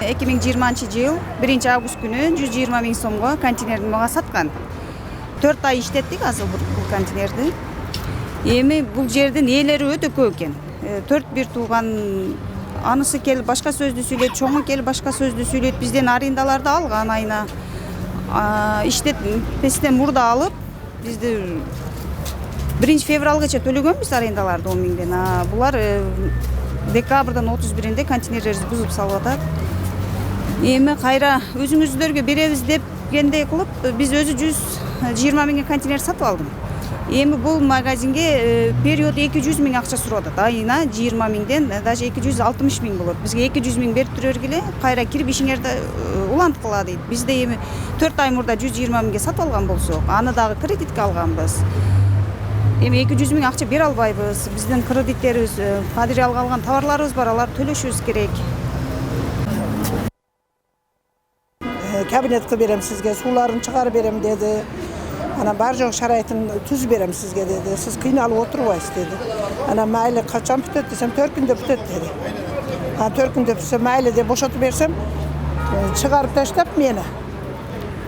2020 жыл 1 август күнү 120 000 сомго контейнерди мага саткан. 4 ай иштеттик азыр бул контейнерди. Эми бул жердин ээлери өтө көп экен. 4 тууган анысы келип башка сөздү сүйлөйт, чоңу келип башка сөздү сүйлөйт. Бизден арендаларды алган айына. Иштетпестен мурда алып, бизди 1 февралгача төлөгөнбүз арендаларды 10 миңден. Булар декабрдын 31-inde контейнерлерди бузуп салып атат. Эми кайра өзүңүздөргө беребиз депкендей кылып, биз өзү 120 000 контейнер сатып алдым. Эми бул магазинге период 200 000 акча сурап атат. Айына 20 000ден даже 260 000 болот. Бизге 200 000 берип тургиле, кайра кирип ишиңерди уланткыла дейт. Бизде эми 4 ай мурда 120 000ге сатып алган болсок, аны дагы кредитке алганбыз. Эми 200 000 акча бере албайбыз. Биздин кредиттерибиз, кадириялга алган товарларыбыз бар, аларды төлөшүбүз керек. Кабинетке берем сизге, сууларын чыгарып берем деди. Ana бар жок шарайтын түз берем сизге деди. Сиз кыйналып отурбайсыз деди. Ana майли качан бүтөт десем 4 күндө бүтөт деди. 4 күндө бүтсө майли деп бошотуп берсем, чыгарып таштап мени.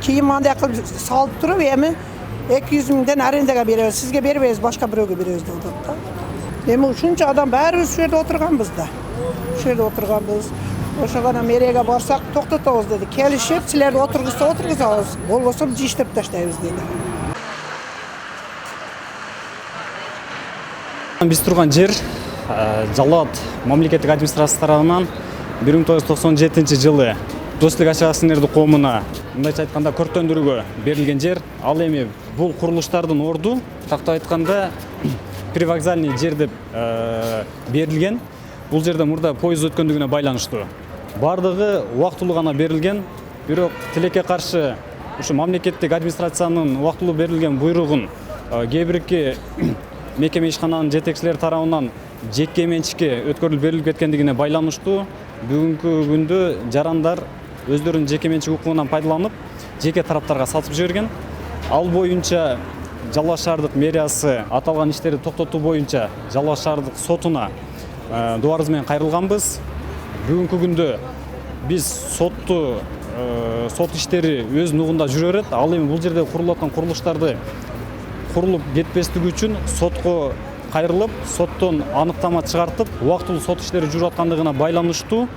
Кийин мындай кылып салып туруп, эми 200 000ден арендага беребиз, сизге бербейбиз, башка бирөөгө беребиз деп атат да. Эми ушунча адам баарыбыз ушул жерде отурганбыз да. Ушул жерде отурганбыз. Ошого мэрияга барсак токтотобуз деди. Келишип, силерди отургузабыз, болбосо иштеп таштайбыз деди. Биз турган жер Жалал Абад мамлекеттик администрациясы тарабынан 1997 жылы Достук Ашык акционердик коомуна мындайча айтканда көрктөндүрүүгө берилген жер. Ал эми бул курулуштардын орду, тактап айтканда привокзальный жер деп берилген. Бул жерде мурда поезд өткөндүгүнө байланыштуу. Бардыгы убактылуу гана берилген, бирок тилекке каршы ушу мамлекеттик администрациянын убактылуу берилген буйругун кээ-бирки мекеме ишкананын жетекчилери тарабынан жеке менчикке өткөрүлүп берилип кеткендигине байланыштуу бүгүнкү күндө жарандар өздөрүнүн жеке менчик укугунан пайдаланып, жеке тараптарга сатып жиберген. Ал боюнча Жалал Абад шаардык мэриясы аталган иштерди токтотуу боюнча Жалал Абад шаардык сотуна дуарыз менен кайрылганбыз. Бүгүнкү күндө биз сот иштери өз нугунда жүрө берет. Ал эми бул жерде курулуп аткан курулуштарды курулуп кетпестиги үчүн сотко кайрылып, соттон аныктама чыгартып, убактылуу сот иштери жүрүп аткандыгына байланыштуу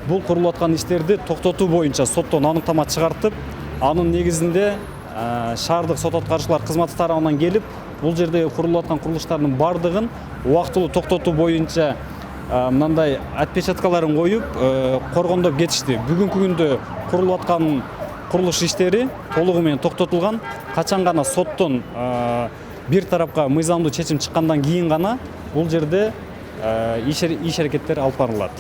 бул курулуп аткан иштерди токтотуу боюнча соттон аныктама чыгартып, анын негизинде шаардык сот аткаруучулар кызматы тарабынан келип, бул жерде курулуп аткан курулуштардын бардыгын убактылуу токтотуу боюнча мындай отпечаткаларын коюп, коргондоп кетишти. Бүгүнкү күндө курулуп аткан курулуш иштери толугу менен токтотулган. Качан гана соттон бир тарапка мыйзамдуу чечим чыккандан кийин гана бул жерде иш аракеттер алып барылат.